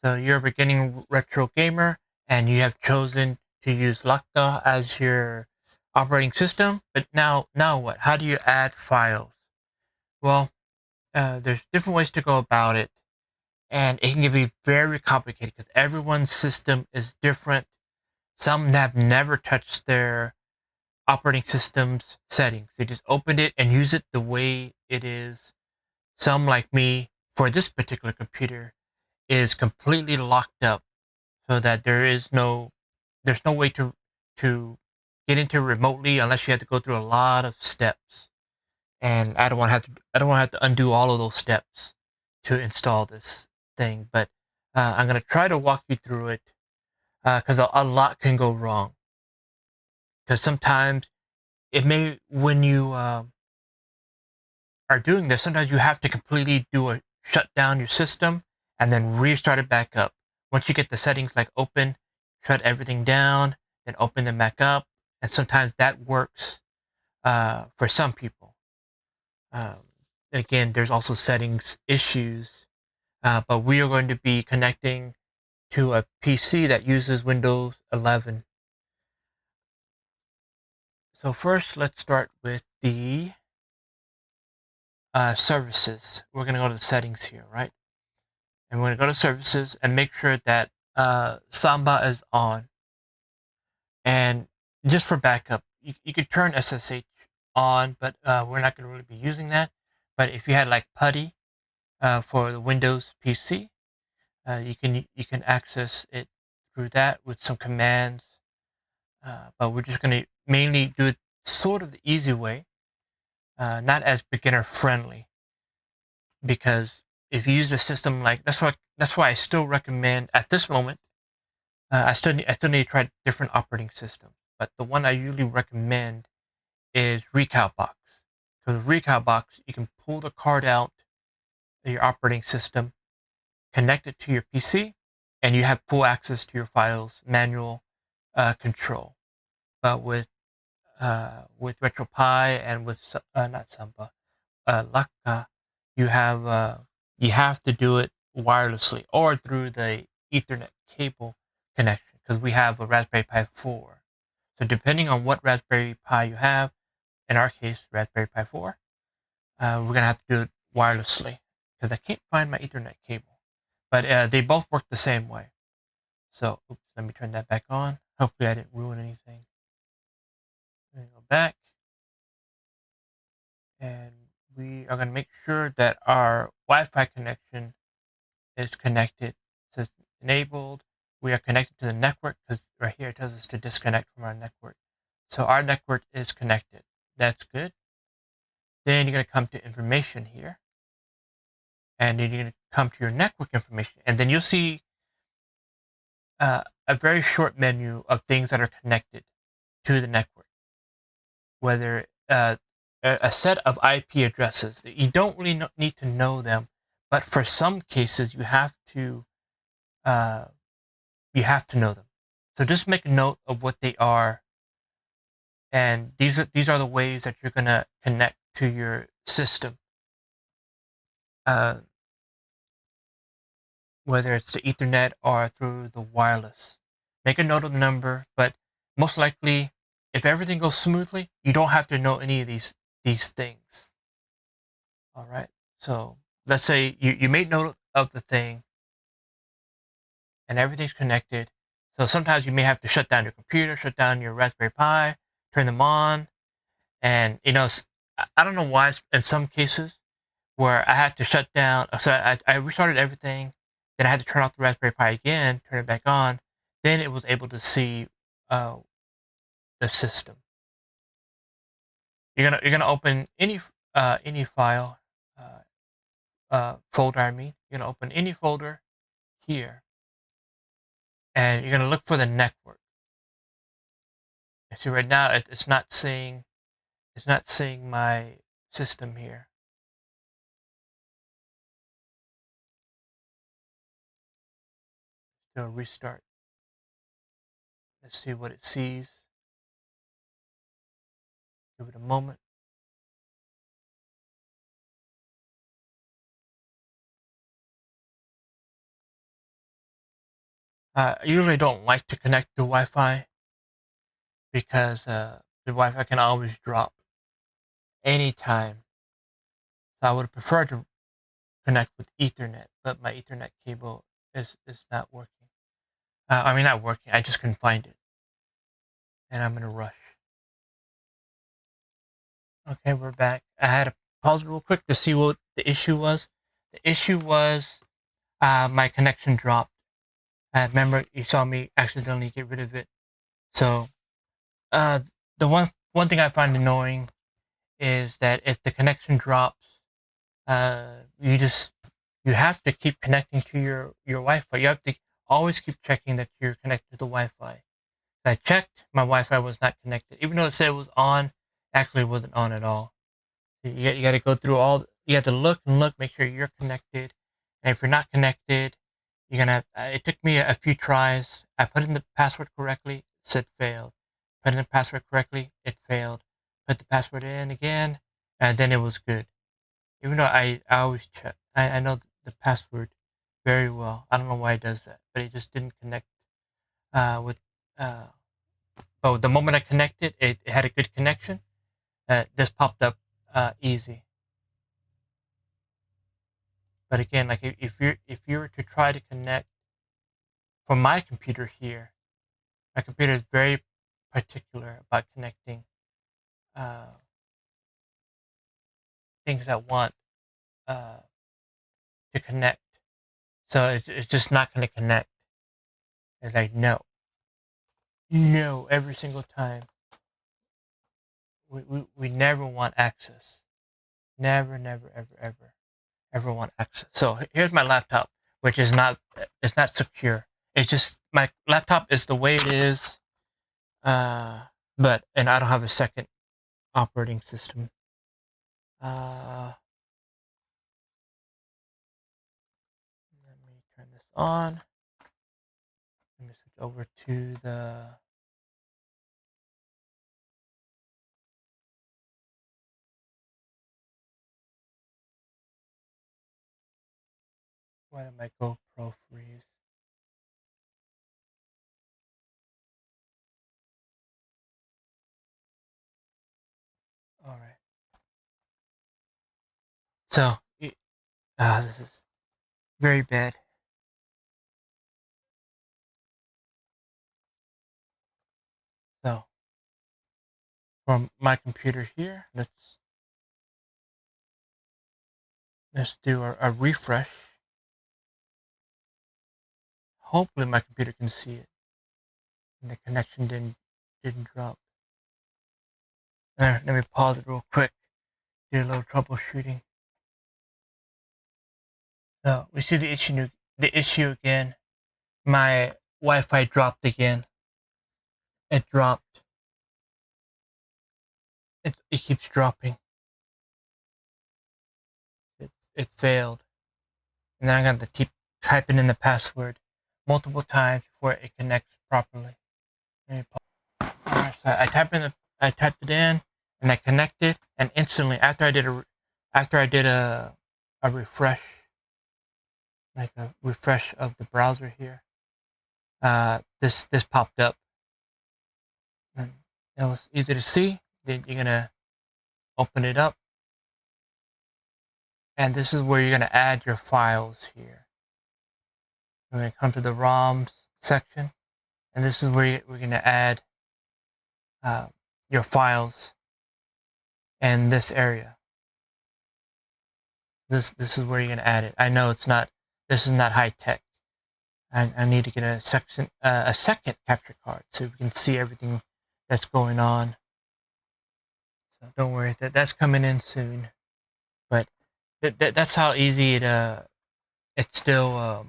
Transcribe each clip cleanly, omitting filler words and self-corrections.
So you're a beginning retro gamer and you have chosen to use Lakka as your operating system. But now what? How do you add files? Well, there's different ways to go about it, and it can be very complicated because everyone's system is different. Some have never touched their operating system's settings. They just opened it and use it the way it is. Some, like me, for this particular computer, is completely locked up so that there's no way to get into remotely unless you have to go through a lot of steps. And I don't want to have to undo all of those steps to install this thing. But I'm gonna try to walk you through it because a lot can go wrong. Because sometimes it may when you are doing this, sometimes you have to completely shut down your system and then restart it back up. Once you get the settings like open, shut everything down, then open them back up, and sometimes that works for some people. Um, again, there's also settings issues, but we are going to be connecting to a PC that uses Windows 11. So first, let's start with the services. We're going to go to the settings here, right? And we're going to go to services and make sure that Samba is on. And just for backup, you could turn SSH on, but we're not going to really be using that. But if you had like PuTTY for the Windows PC, you can access it through that with some commands. But we're just going to mainly do it sort of the easy way, not as beginner friendly, because if you use a system like that's why I still recommend at this moment. I still need to try different operating systems, but the one I usually recommend is Recalbox. Because Recalbox, you can pull the card out of your operating system, connect it to your PC, and you have full access to your files, manual control. But with RetroPie and with not Samba, Lakka, you have to do it wirelessly or through the Ethernet cable connection because we have a Raspberry Pi 4. So depending on what Raspberry Pi you have, in our case Raspberry Pi 4, we're gonna have to do it wirelessly because I can't find my Ethernet cable. But they both work the same way. So oops, let me turn that back on. Hopefully I didn't ruin anything. Let me go back. And we are going to make sure that our Wi-Fi connection is connected. So it's enabled. We are connected to the network because right here it tells us to disconnect from our network. So our network is connected. That's good. Then you're going to come to information here. And then you're going to come to your network information. And then you'll see a very short menu of things that are connected to the network. Whether a set of IP addresses. You don't really need to know them, but for some cases uh, you have to know them. So just make a note of what they are, and these are the ways that you're gonna connect to your system. Uh, Whether it's the Ethernet or through the wireless. Make a note of the number, but most likely, if everything goes smoothly, you don't have to know any of these things. All right. So let's say you made note of the thing and everything's connected. So sometimes you may have to shut down your computer, shut down your Raspberry Pi, turn them on. And, I don't know why in some cases where I had to shut down. So I restarted everything. Then I had to turn off the Raspberry Pi again, turn it back on. Then it was able to see uh, the system. You're gonna open any file folder. I mean, you're gonna open any folder here, and you're gonna look for the network. And see right now it's not seeing my system here. So restart. Let's see what it sees. Give it a moment. I usually don't like to connect to Wi-Fi because the Wi-Fi can always drop anytime. So I would prefer to connect with Ethernet, but my Ethernet cable is not working. I mean, not working. I just couldn't find it, and I'm in a rush. Okay, we're back. I had to pause real quick to see what the issue was. The issue was my connection dropped. Remember, you saw me accidentally get rid of it. So uh, the one thing I find annoying is that if the connection drops, you just you have to keep connecting to your Wi-Fi. You have to always keep checking that you're connected to the Wi-Fi. I checked, my Wi-Fi was not connected, even though it said it was on. Actually, it wasn't on at all. You got to go through all. You have to look and look, make sure you're connected. And if you're not connected, you're gonna. It took me a few tries. I put in the password correctly, it said failed. Put in the password correctly, it failed. Put the password in again, and then it was good. Even though I always check, I know the password very well. I don't know why it does that, but it just didn't connect with. But the moment I connected, it had a good connection. This popped up easy. But again, like if you were to try to connect from my computer here, my computer is very particular about connecting uh, things that want uh, to connect. So it's just not going to connect. It's like no, every single time. We never want access. Never, never, ever want access. So here's my laptop, which is not it's not secure. It's just my laptop is the way it is. But and I don't have a second operating system. Let me turn this on. Let me switch over to the. Why did my GoPro freeze? All right. So this is very bad. So from my computer here, let's do a refresh. Hopefully my computer can see it, and the connection didn't drop. Let me pause it real quick. Do a little troubleshooting. So we see the issue. The issue again. My Wi-Fi dropped again. It dropped. It keeps dropping. It failed. And then I got to keep typing in the password multiple times before it connects properly. Alright, so I typed it in and I connected, and instantly after I did a refresh, like a refresh of the browser here, this popped up. And it was easy to see. Then you're gonna open it up, and this is where you're gonna add your files here. We're gonna come to the ROMs section, and this is where we're gonna add your files in this area. This is where you're gonna add it. I know it's not. This is not high tech. I need to get a second capture card so we can see everything that's going on. So don't worry, that's coming in soon. But that's how easy it's still.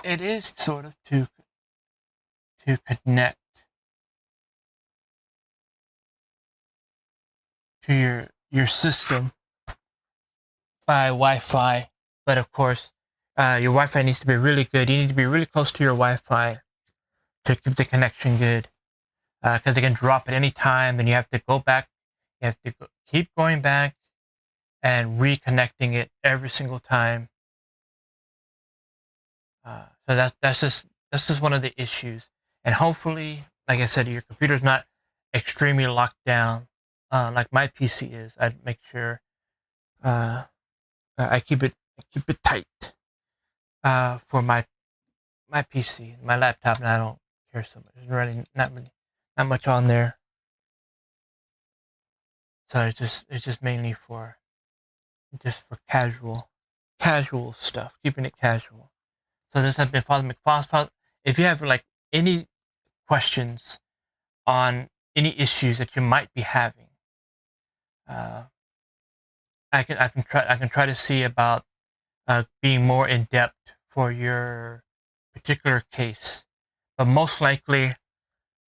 It is sort of to connect to your system by Wi-Fi, but of course, your Wi-Fi needs to be really good. You need to be really close to your Wi-Fi to keep the connection good, because it can drop at any time. Then you have to go back. You have to keep going back and reconnecting it every single time. So that's just one of the issues. And hopefully, like I said, your computer's not extremely locked down, like my PC is. I'd make sure uh, I keep it tight for my PC, my laptop, and I don't care so much. There's really not much on there, so it's just mainly for just for casual stuff, keeping it casual. So this has been Father McFoss. If you have like any questions on any issues that you might be having, uh, I can try to see about being more in depth for your particular case. But most likely,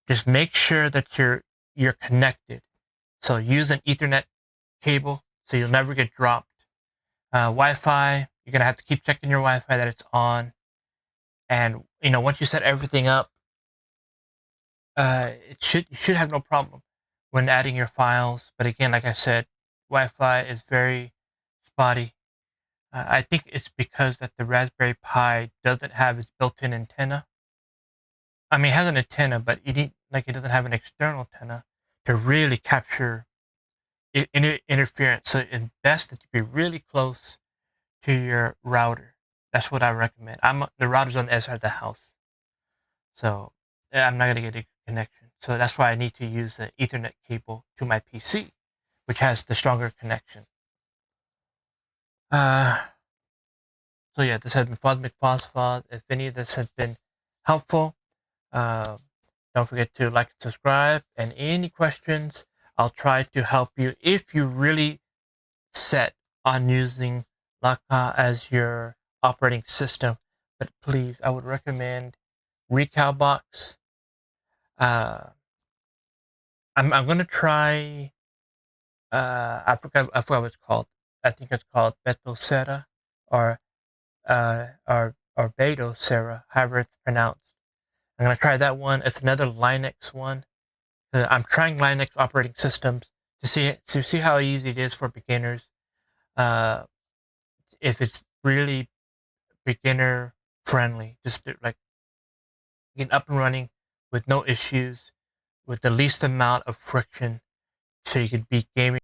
just make sure that you're connected. So use an Ethernet cable so you'll never get dropped. Wi-Fi, you're gonna have to keep checking your Wi-Fi that it's on. And once you set everything up, you should have no problem when adding your files. But again, like I said, Wi-Fi is very spotty. I think it's because that the Raspberry Pi doesn't have its built-in antenna. I mean, it has an antenna, but it doesn't have an external antenna to really capture interference. So it's best that you be really close to your router. That's what I recommend. The router's on the other side of the house, so I'm not gonna get a connection. So that's why I need to use the Ethernet cable to my PC, which has the stronger connection. So yeah, this has been Father McPhosphate. If any of this has been helpful, uh, don't forget to like and subscribe. And any questions, I'll try to help you if you really set on using Lakka as your operating system. But please, I would recommend Recalbox. I'm gonna try. I forgot what it's called. I think it's called Betosera or Betosera, however it's pronounced. I'm gonna try that one. It's another Linux one. I'm trying Linux operating systems to see how easy it is for beginners. Uh, if it's really beginner friendly, just like get up and running with no issues, with the least amount of friction, so you could be gaming